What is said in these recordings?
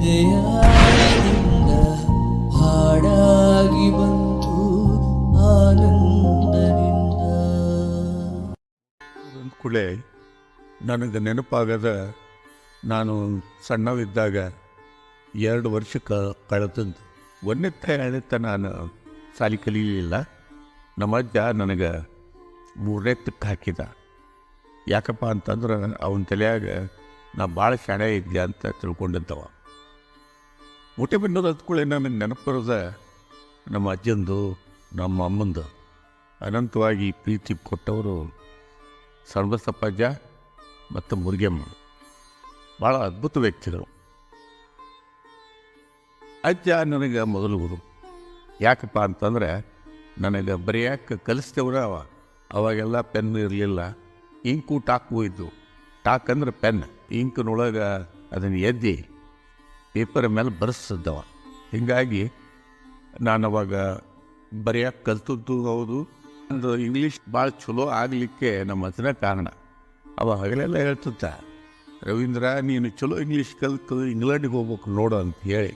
ಹೃದಯದಿಂದ ಹಾಡಾಗಿ ಬಂತು ಆನಂದದಿಂದ. ಕೂಡಲೇ ನನಗೆ ನೆನಪಾಗದ ನಾನು ಸಣ್ಣವಿದ್ದಾಗ 2 ವರ್ಷ ಕಳೆದದ್ದು. 1ನೇ ನಾನು ಸಾಲಿ ಕಲೀಲಿಲ್ಲ. ನಮ್ಮ ಅಜ್ಜ ನನಗೆ 3ನೇಕ್ಕೆ ಹಾಕಿದ. ಯಾಕಪ್ಪ ಅಂತಂದ್ರೆ ಅವನ ತಲೆಯಾಗ ನಾ ಭಾಳ ಶಾಣೆ ಇದ್ದೆ ಅಂತ ತಿಳ್ಕೊಂಡಿದ್ದವ. ಮುಟ್ಟೆ ಬಂದೋದು ಅಂದ್ಕೊಳ್ಳಿ ನನಗೆ ನೆನಪಿರೋದ ನಮ್ಮ ಅಜ್ಜಂದು ನಮ್ಮ ಅಮ್ಮಂದು ಅನಂತವಾಗಿ ಪ್ರೀತಿ ಕೊಟ್ಟವರು ಸರ್ವಸಪ್ಪಜ್ಜ ಮತ್ತು ಮುರುಗಮ್ಮ. ಭಾಳ ಅದ್ಭುತ ವ್ಯಕ್ತಿಗಳು. ಅಜ್ಜ ನನಗೆ ಮೊದಲು ಗುರು. ಯಾಕಪ್ಪ ಅಂತಂದರೆ ನನಗೆ ಬರೆಯೋಕ್ಕೆ ಕಲಿಸ್ತೇವ್ರ ಅವಾಗೆಲ್ಲ ಪೆನ್ ಇರಲಿಲ್ಲ, ಇಂಕು ಟಾಕು ಇದ್ದು. ಟಾಕ್ ಅಂದ್ರೆ ಪೆನ್, ಇಂಕಿನೊಳಗೆ ಅದನ್ನು ಎದ್ದಿ ಪೇಪರ್ ಮೇಲೆ ಬರೆಸಿದ್ದವ. ಹೀಗಾಗಿ ನಾನು ಅವಾಗ ಬರೆಯೋಕ್ಕೆ ಕಲ್ತದ್ದು ಹೌದು. ಒಂದು ಇಂಗ್ಲೀಷ್ ಭಾಳ ಚಲೋ ಆಗಲಿಕ್ಕೆ ನಮ್ಮ ಅಜ್ಜನ ಕಾರಣ. ಅವ ಹಗಲೆಲ್ಲ ಹೇಳ್ತಿದ್ದ, ರವೀಂದ್ರ ನೀನು ಚಲೋ ಇಂಗ್ಲೀಷ್ ಕಲಿತು ಇಂಗ್ಲೆಂಡಿಗೆ ಹೋಗ್ಬೇಕು ನೋಡು ಅಂತ ಹೇಳಿ.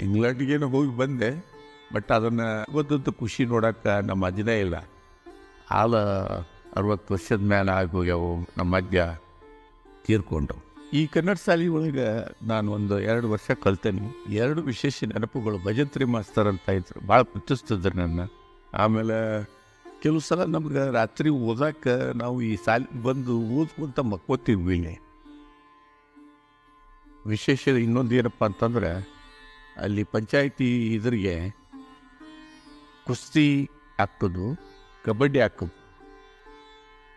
ಇಂಗ್ಲೆಂಡ್ಗೇನು ಹೋಗಿ ಬಂದೆ, ಬಟ್ ಅದನ್ನು ಓದದ್ದು ಖುಷಿ ನೋಡೋಕ್ಕೆ ನಮ್ಮ ಅಜ್ಜನೇ ಇಲ್ಲ. ಆಲ 60 ವರ್ಷದ ಮೇಲೆ ಆಗಿ ಹೋಗ್ಯಾವು. ನಮ್ಮ ಅಜ್ಜ ತೀರ್ಕೊಂಡು ಈ ಕನ್ನಡ ಶಾಲೆ ಒಳಗೆ ನಾನು ಒಂದು 2 ವರ್ಷ ಕಲ್ತೇನೆ. 2 ವಿಶೇಷ ನೆನಪುಗಳು. ಭಜಂತ್ರಿ ಮಾಸ್ತರ್ ಅಂತ ಇದ್ರು, ಭಾಳ ಪ್ರೀತಿಸ್ತಿದ್ರು ನನ್ನ. ಆಮೇಲೆ ಕೆಲವು ಸಲ ನಮ್ಗೆ ರಾತ್ರಿ ಓದಕ್ಕೆ ನಾವು ಈ ಶಾಲೆಗೆ ಬಂದು ಓದ್ಕೊಂತ ಮಕ್ಕೋತೀವಿ. ವಿಶೇಷ ಇನ್ನೊಂದು ಏನಪ್ಪ ಅಂತಂದ್ರೆ ಅಲ್ಲಿ ಪಂಚಾಯಿತಿ ಇದ್ರಿಗೆ ಕುಸ್ತಿ ಹಾಕೋದು, ಕಬಡ್ಡಿ ಹಾಕೋದು.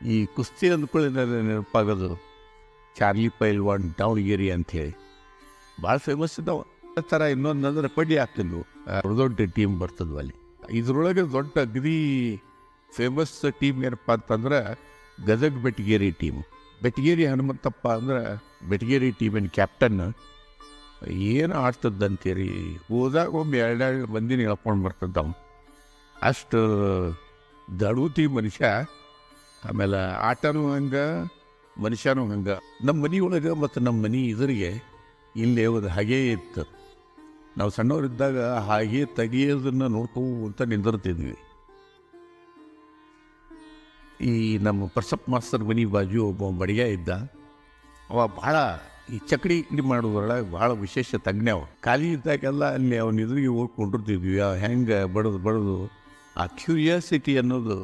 ಈ ಕುಸ್ತಿ ಅಂದ್ಕೊಳ್ಳಿ ನೆನಪಾಗೋದು ಚಾರ್ಲಿ ಪೈಲ್ವಾನ್ ದಾವಣಗೆರೆ ಅಂಥೇಳಿ ಭಾಳ ಫೇಮಸ್ ಇದ್ದಾವೆ. ಆ ಥರ ಇನ್ನೊಂದು ಅಂದ್ರೆ ಕಬಡ್ಡಿ ಹಾಕ್ತಿದ್ವು, ದೊಡ್ಡ ಟೀಮ್ ಬರ್ತದ್ವು ಅಲ್ಲಿ. ಇದ್ರೊಳಗೆ ದೊಡ್ಡ ಅಗದಿ ಫೇಮಸ್ ಟೀಮ್ ಏನಪ್ಪ ಅಂತಂದ್ರೆ ಗದಗ ಬೆಟಗೇರಿ ಟೀಮ್. ಬೆಟಗೇರಿ ಹನುಮಂತಪ್ಪ ಅಂದ್ರೆ ಬೆಟಗೇರಿ ಟೀಮಿನ ಕ್ಯಾಪ್ಟನ್. ಏನು ಆಡ್ತದಂತೀರಿ, ಹೋದಾಗ ಒಮ್ಮೆ 2 ಮಂದಿನ ಹೇಳ್ಕೊಂಡು ಬರ್ತದ್ದವ. ಅಷ್ಟು ದಡುತಿ ಮನುಷ್ಯ. ಆಮೇಲೆ ಆಟನೂ ಹಂಗೆ, ಮನುಷ್ಯನೂ ಹಂಗೆ. ನಮ್ಮ ಮನೆಯೊಳಗೆ ಮತ್ತು ನಮ್ಮ ಮನೆ ಎದುರಿಗೆ ಇಲ್ಲಿ ಒಂದು ಹಾಗೇ ಇತ್ತು. ನಾವು ಸಣ್ಣವರಿದ್ದಾಗ ಹಾಗೆ ತೆಗಿಯೋದನ್ನು ನೋಡ್ಕೊಂತ ನಿಂದಿರ್ತಿದ್ವಿ. ಈ ನಮ್ಮ ಪರ್ಸಪ್ ಮಾಸ್ತರ್ ಮನೆ ಬಾಜು ಒಬ್ಬ ಬಡಿಗ ಇದ್ದ. ಅವ ಭಾಳ ಈ ಚಕಡಿ ಮಾಡೋದ್ರೊಳಗೆ ಭಾಳ ವಿಶೇಷ ತಜ್ಞ. ಅವ ಖಾಲಿ ಇದ್ದಾಗೆಲ್ಲ ಅಲ್ಲಿ ಅವನ ಎದುರಿಗೆ ಹೋಗ್ಕೊಂಡಿರ್ತಿದ್ವಿ. ಹೆಂಗೆ ಬಡದು ಆ ಕ್ಯೂರಿಯಾಸಿಟಿ ಅನ್ನೋದು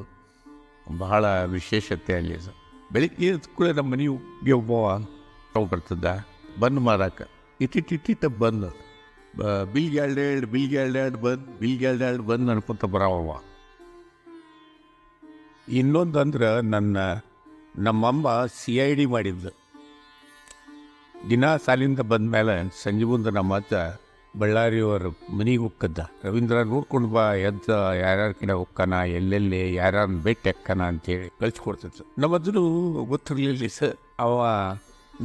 ಬಹಳ ವಿಶೇಷತೆ ಅಲ್ಲಿ. ಬೆಳಿಗ್ಗೆ ಕೂಡ ನಮ್ಮ ಮನೆಗೆ ಒಬ್ಬ ಬರ್ತಿದ್ದ ಬಂದು ಮಾರಾಕ. ಇಟ್ಟಿಟ್ಟ ಬಂದು ಬಿಲ್ಗೆ ಬಂದು ಅನ್ಕೊಂತ ಬರವ. ಇನ್ನೊಂದು ಅಂದ್ರೆ ನಮ್ಮಮ್ಮ CID ಮಾಡಿದ್ದು. ದಿನ ಸಾಲಿಂದ ಬಂದ ಮೇಲೆ ಸಂಜೆ ಮುಂದೆ ನಮ್ಮ ಅಜ್ಜ ಬಳ್ಳಾರಿಯವ್ರ ಮನೆಗೆ ಹೋಗ್ಕದ್ದ. ರವೀಂದ್ರ ನೋಡ್ಕೊಂಡು ಬಾ, ಎದ್ದ ಯಾರ್ಯಾರ ಕಡೆ ಹೋಗ್ಕನ, ಎಲ್ಲೆಲ್ಲಿ ಯಾರ್ಯಾರನ್ನ ಭೇಟಿ ಹಾಕ್ಕನ ಅಂತೇಳಿ ಕಳಿಸ್ಕೊಡ್ತಿತ್ತು. ನಮ್ಮ ಅಜ್ಜನು ಗೊತ್ತಿರಲಿಲ್ಲ ಸರ್. ಅವ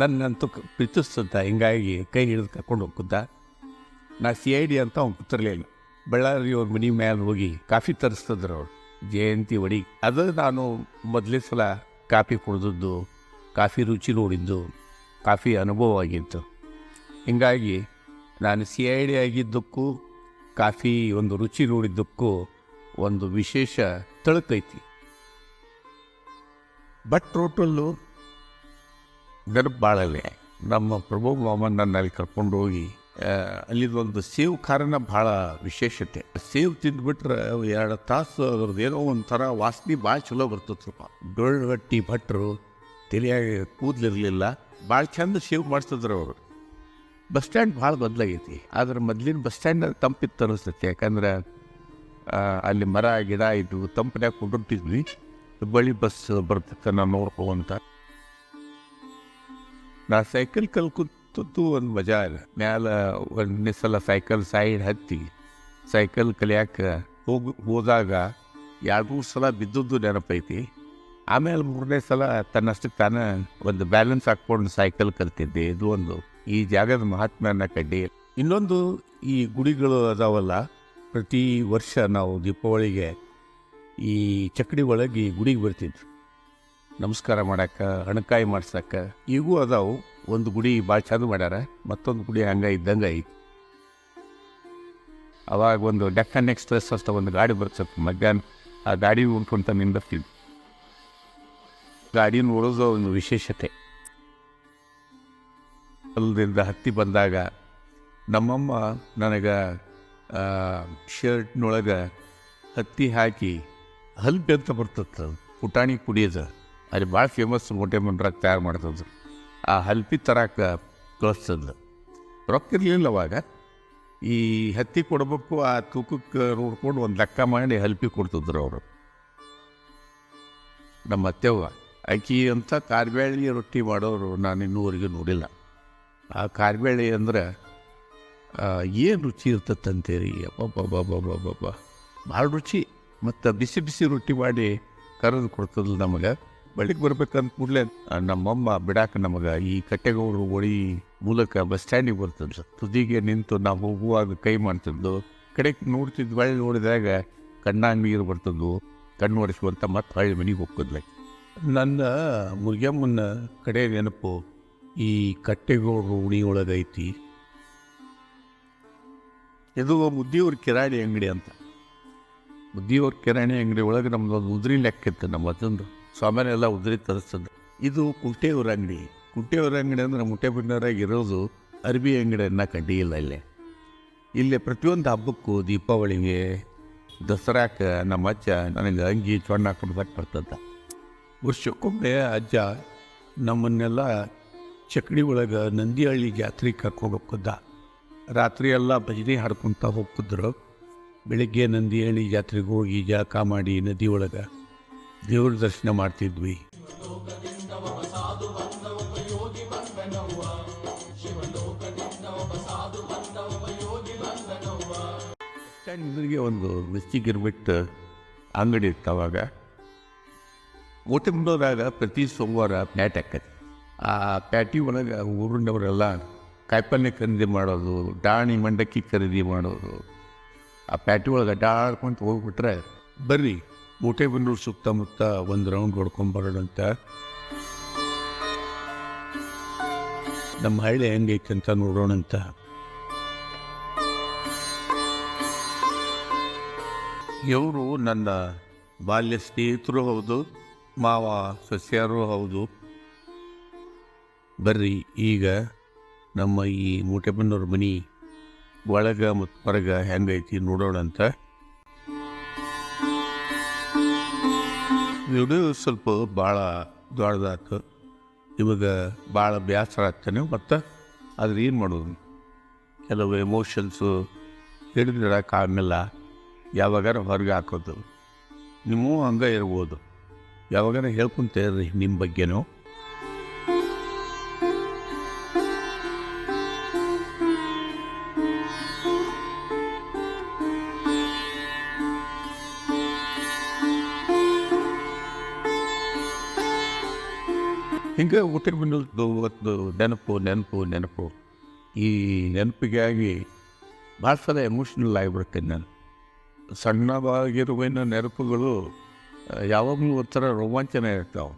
ನನ್ನಂತೂ ಪ್ರೀತಿಸ್ತಿದ್ದ. ಹಿಂಗಾಗಿ ಕೈ ಹಿಡಿದು ಕರ್ಕೊಂಡು ಹೋಗ್ತಿದ್ದ. ನಾ CID ಅಂತ ಅವ್ನು ಗೊತ್ತಿರಲಿಲ್ಲ. ಬಳ್ಳಾರಿಯವ್ರ ಮನೆ ಮೇಲೆ ಹೋಗಿ ಕಾಫಿ ತರಿಸ್ತಿದ್ರು ಅವ್ರು, ಜಯಂತಿ ಒಡಿ. ಅದು ನಾನು ಮೊದಲೇ ಸಲ ಕಾಫಿ ಕುಡಿದದ್ದು, ಕಾಫಿ ರುಚಿ ನೋಡಿದ್ದು, ಕಾಫಿ ಅನುಭವ ಆಗಿತ್ತು. ಹೀಗಾಗಿ ನಾನು CID ಆಗಿದ್ದಕ್ಕೂ ಕಾಫಿ ಒಂದು ರುಚಿ ನೋಡಿದ್ದಕ್ಕೂ ಒಂದು ವಿಶೇಷ ತಳಕೈತಿ. ಬಟ್ ಟೋಟಲ್ಲು ನೆನಪು ಭಾಳಲ್ಲೇ. ನಮ್ಮ ಪ್ರಭು ಮಾಮನ್ ನನ್ನ ಅಲ್ಲಿ ಕರ್ಕೊಂಡು ಹೋಗಿ ಅಲ್ಲಿದೊಂದು ಸೇವ್ ಖಾರನ ಭಾಳ ವಿಶೇಷತೆ. ಸೇವ್ ತಿಂದ್ಬಿಟ್ರೆ 2 ತಾಸು ಅದ್ರದ್ದು ಏನೋ ಒಂಥರ ವಾಸನೆ ಭಾಳ ಚಲೋ ಬರ್ತದಪ್ಪ. ಡೊಳ್ಳು ಭಟ್ರು ತಲೆಯಾಗಿ ಕೂದಲಿರಲಿಲ್ಲ, ಭಾಳ ಚಂದ ಸೇವ್ ಮಾಡಿಸಿದ್ರು ಅವರು. ಬಸ್ ಸ್ಟ್ಯಾಂಡ್ ಭಾಳ ಬದಲಾಗೈತಿ. ಆದ್ರೆ ಮೊದಲಿನ ಬಸ್ ಸ್ಟ್ಯಾಂಡ್ ತಂಪಿತ್ತು ಅನ್ನಿಸ್ತೈತಿ. ಯಾಕಂದ್ರೆ ಅಲ್ಲಿ ಮರ ಗಿಡ ಇದ್ವು, ತಂಪನ್ಯಾಗ ಕುಂಡಿರ್ತಿದ್ವಿ. ಬಳಿ ಬಸ್ ಬರ್ತೈತೆ ನಾನು ನೋಡ್ಕೊಂತ. ನಾ ಸೈಕಲ್ ಕಲ್ಕುತ್ತದ್ದು ಒಂದು ಮಜಾ ಇಲ್ಲ. ಮ್ಯಾಲೆ ಒಂದನೇ ಸಲ ಸೈಕಲ್ ಸೈಡ್ ಹತ್ತಿ ಸೈಕಲ್ ಕಲಿಯಾಕೆ ಹೋದಾಗ 2-3 ಸಲ ಬಿದ್ದದ್ದು ನೆನಪೈತಿ. ಆಮೇಲೆ 3ನೇ ಸಲ ತನ್ನಷ್ಟಕ್ಕೆ ತಾನೇ ಒಂದು ಬ್ಯಾಲೆನ್ಸ್ ಹಾಕ್ಕೊಂಡು ಸೈಕಲ್ ಕಲ್ತಿದ್ದೆ. ಇದು ಒಂದು ಈ ಜಾಗದ ಮಹಾತ್ಮೆಯನ್ನು ಕಡ್ಡಿ. ಇನ್ನೊಂದು ಈ ಗುಡಿಗಳು ಅದಾವಲ್ಲ, ಪ್ರತಿ ವರ್ಷ ನಾವು ದೀಪಾವಳಿಗೆ ಈ ಚಕ್ಕಡಿ ಒಳಗೆ ಈ ಗುಡಿಗೆ ಬರ್ತಿದ್ವಿ ನಮಸ್ಕಾರ ಮಾಡೋಕ್ಕೆ, ಹಣಕಾಯಿ ಮಾಡ್ಸಕ್ಕೆ. ಈಗೂ ಅದಾವು, ಒಂದು ಗುಡಿ ಭಾಳ ಚಂದ ಮಾಡ್ಯಾರ, ಮತ್ತೊಂದು ಗುಡಿ ಹಂಗೆ ಇದ್ದಂಗೆ ಐತಿ. ಅವಾಗ ಒಂದು ಡೆಕ್ಕನ್ ಎಕ್ಸ್ಪ್ರೆಸ್ ಅಂತ ಒಂದು ಗಾಡಿ ಬರ್ತದೆ ಮಧ್ಯಾಹ್ನ. ಆ ಗಾಡಿ ಉಂಟು ನಿಂದಿರ್ತೀವಿ. ಗಾಡಿ ನೋಡೋದು ಒಂದು ವಿಶೇಷತೆ. ಅಲ್ಲಿಂದ ಹತ್ತಿ ಬಂದಾಗ ನಮ್ಮಮ್ಮ ನನಗೆ ಶರ್ಟ್ನೊಳಗೆ ಹತ್ತಿ ಹಾಕಿ ಹಲ್ಪಿ ಅಂತ ಬರ್ತದೆ, ಪುಟಾಣಿ ಕುಡಿಯೋದು. ಅಲ್ಲಿ ಭಾಳ ಫೇಮಸ್ ಮೊಟ್ಟೆಮಂಡ್ರಾಗ ತಯಾರು ಮಾಡ್ತದ್ರು. ಆ ಹಲ್ಪಿ ತರಕ್ಕೆ ಕಳಿಸ್ತದ. ರೊಕ್ಕ ಇರಲಿಲ್ಲ ಅವಾಗ. ಈ ಹತ್ತಿ ಕೊಡಬೇಕು, ಆ ತೂಕಕ್ಕೆ ನೋಡ್ಕೊಂಡು ಒಂದು ಲೆಕ್ಕ ಮಾಡಿ ಹಲ್ಪಿ ಕೊಡ್ತಿದ್ರು ಅವರು. ನಮ್ಮ ಅತ್ತೆವ್ವ ಅಕ್ಕಿ ಅಂತ ಕಾರ್ಬೇಳೆ ರೊಟ್ಟಿ ಮಾಡೋರು ನಾನು ಇನ್ನೂವರೆಗೂ ನೋಡಿಲ್ಲ. ಆ ಕಾರ್ಬೇಳೆ ಅಂದ್ರೆ ಏನು ರುಚಿ ಇರ್ತದಂತೀರಿ, ಅಬ್ಬಬ್ಬಬ್ಬಬ್ಬಬ್ಬ ಭಾಳ ರುಚಿ. ಮತ್ತು ಬಿಸಿ ಬಿಸಿ ರೊಟ್ಟಿ ಮಾಡಿ ಕರೆದು ಕೊಡ್ತದಲ್ಲ ನಮಗೆ. ಬೆಳಿಗ್ಗೆ ಬರ್ಬೇಕಂತ ಕೂಡಲೇ ನಮ್ಮಮ್ಮ ಬಿಡಾಕ ನಮಗೆ ಈ ಕಟ್ಟೆಗೌಡರು ಒಳಿ ಮೂಲಕ ಬಸ್ ಸ್ಟ್ಯಾಂಡಿಗೆ ಬರ್ತದೆ. ತುದಿಗೆ ನಿಂತು ನಾವು ಹೋಗುವಾಗ ಕೈ ಮಾಡ್ತಿದ್ದು, ಕಡೆಗೆ ನೋಡ್ತಿದ್ದು, ಹೊಳ್ಳಿ ನೋಡಿದಾಗ ಕಣ್ಣಾಗ ನೀರು ಬರ್ತದ್ದು, ಕಣ್ಣು ಒರೆಸುವಂತ ಮತ್ತೆ ಹೊಳ್ಳಿ ಮನೆಗೆ ಹೋಗ್ತದ್ಲ. ನನ್ನ ಮುರಿಯಮ್ಮನ ಕಡೆ ನೆನಪು ಈ ಕಟ್ಟೆಗೌಡರು ಉಣಿ ಒಳಗೈತಿ. ಇದು ಮುದ್ದಿಯವ್ರ ಕಿರಾಣಿ ಅಂಗಡಿ ಅಂತ. ಮುದ್ದಿಯವ್ರ ಕಿರಾಣಿ ಅಂಗಡಿ ಒಳಗೆ ನಮ್ದು ಒಂದು ಉದ್ರಿ ಲೆಕ್ಕ ಇತ್ತು. ನಮ್ಮ ಅದೊಂದು ಸಾಮಾನ್ಯ ಎಲ್ಲ ಉದ್ರಿ ತರಿಸ್ತದೆ. ಇದು ಕುಂಟೆಯವ್ರ ಅಂಗಡಿ. ಕುಂಟೆಯವ್ರ ಅಂಗಡಿ ಅಂದ್ರೆ ಮುಟ್ಟೆಬಿನ್ನರಾಗಿ ಇರೋದು ಅರ್ಬಿ ಅಂಗಡಿಯನ್ನ ಕಡ್ಡಿ ಇಲ್ಲ. ಇಲ್ಲೇ ಪ್ರತಿಯೊಂದು ಹಬ್ಬಕ್ಕೂ, ದೀಪಾವಳಿಗೆ, ದಸರಾಕ್ಕೆ ನಮ್ಮ ಅಜ್ಜ ನನಗೆ ಅಂಗಿ ಚೊಣ್ಣ ಹಾಕೊಂಡು ಬರ್ತದ. ವರ್ಷಕ್ಕೊಮ್ಮೆ ಅಜ್ಜ ನಮ್ಮನ್ನೆಲ್ಲ ಚಕ್ಡಿ ಒಳಗೆ ನಂದಿಹಳ್ಳಿ ಜಾತ್ರೆಗೆ ಕರ್ಕೊಂಡು ಹೋಗ್ತಿದ್ದ. ರಾತ್ರಿ ಎಲ್ಲ ಭಜನೆ ಹಾಡ್ಕೊತ ಹೋಗ್ತಿದ್ರು. ಬೆಳಿಗ್ಗೆ ನಂದಿಹಳ್ಳಿ ಜಾತ್ರೆಗೆ ಹೋಗಿ ಜಳಕ ಮಾಡಿ ನದಿ ಒಳಗೆ ದೇವ್ರ ದರ್ಶನ ಮಾಡ್ತಿದ್ವಿ. ಸ್ಟ್ಯಾಂಡ್ಗೆ ಒಂದು ಮಿಸ್ಟಿಗಿರ್ಬಿಟ್ಟು ಅಂಗಡಿ ಇತ್ತು. ಅವಾಗ ಓಟೆಂಬುದಾಗ ಪ್ರತಿ ಸೋಮವಾರ ಪ್ಯಾಟ್ ಹಾಕತ್ತೆ. ಆ ಪ್ಯಾಟಿ ಒಳಗೆ ಊರಿನವರೆಲ್ಲ ಕಾಯಿಪಲ್ಯ ಖರೀದಿ ಮಾಡೋದು, ಡಾಣಿ ಮಂಡಕ್ಕಿ ಖರೀದಿ ಮಾಡೋದು. ಆ ಪ್ಯಾಟಿ ಒಳಗೆ ಅಡ್ಡಾಡ್ಕೊಂತ ಹೋಗ್ಬಿಟ್ರೆ ಬರ್ರಿ ಮೂಟೆಬೆನ್ನೂರು ಸುತ್ತಮುತ್ತ ಒಂದು ರೌಂಡ್ ಹೊಡ್ಕೊಂಬರೋಣಂತ. ನಮ್ಮ ಹಳ್ಳಿ ಹೆಂಗೈತೆ ಅಂತ ನೋಡೋಣಂತ. ಇವರು ನನ್ನ ಬಾಲ್ಯ ಸ್ನೇಹಿತರು ಹೌದು, ಮಾವ ಸಸ್ಯರು ಹೌದು. ಬರ್ರಿ ಈಗ ನಮ್ಮ ಈ ಮೂಟೆಬೆನ್ನೂರು ಮನೆ ಒಳಗೆ ಮತ್ತು ಹೊರಗೆ ಹೆಂಗೈತಿ ನೋಡೋಣಂತ. ವಿಡಿಯೋ ಸ್ವಲ್ಪ ಭಾಳ ದೊಡ್ಡದಾಯ್ತು, ನಿಮಗೆ ಭಾಳ ಬೇಸರ ಆಗ್ತಾನೆ. ಮತ್ತು ಆದ್ರೆ ಏನು ಮಾಡೋದು, ಕೆಲವು ಎಮೋಷನ್ಸು ಹಿಡಿದಿಡಕ್ಕೆ ಆಮೇಲೆ ಯಾವಾಗಾರ ಹೊರಗೆ ಹಾಕೋದು. ನೀವು ಹಂಗೆ ಇರ್ಬೋದು, ಯಾವಾಗಾರ ಹೇಳ್ಕೊಂತ ಇರ್ರಿ ನಿಮ್ಮ ಬಗ್ಗೆನೂ. ಹಿಂಗೆ ಊಟಕ್ಕೆ ಒಂದು ನೆನಪು. ಈ ನೆನಪಿಗಾಗಿ ಭಾಳ ಸಲ ಎಮೋಷ್ನಲ್ ಆಗಿಬಿಡ್ತೇನೆ ನಾನು. ಸಣ್ಣವಾಗಿರುವಿನ ನೆನಪುಗಳು ಯಾವಾಗಲೂ ಒಂಥರ ರೋಮಾಂಚನ ಇರ್ತಾವೆ.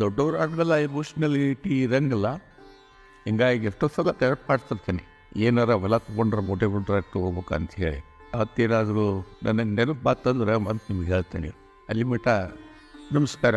ದೊಡ್ಡವರಾಗಲ್ಲ ಎಮೋಷ್ನಲಿಟಿ ಇರಂಗಿಲ್ಲ. ಹಿಂಗಾಗಿ ಎಷ್ಟೋ ಸಲ ಥೆರಪಿ ಮಾಡ್ತಿರ್ತೀನಿ, ಏನಾರ ಹೊಲ ತೊಗೊಂಡ್ರೆ ಮೂಟೆಬಿಟ್ರೆ ತೊಗೋಬೇಕು ಅಂತ ಹೇಳಿ. ಮತ್ತೇನಾದರೂ ನನಗೆ ನೆನಪು ಮಾತಂದ್ರೆ ಮತ್ತೆ ನಿಮ್ಗೆ ಹೇಳ್ತೀನಿ. ಅಲ್ಲಿ ಮಟ್ಟ ನಮಸ್ಕಾರ.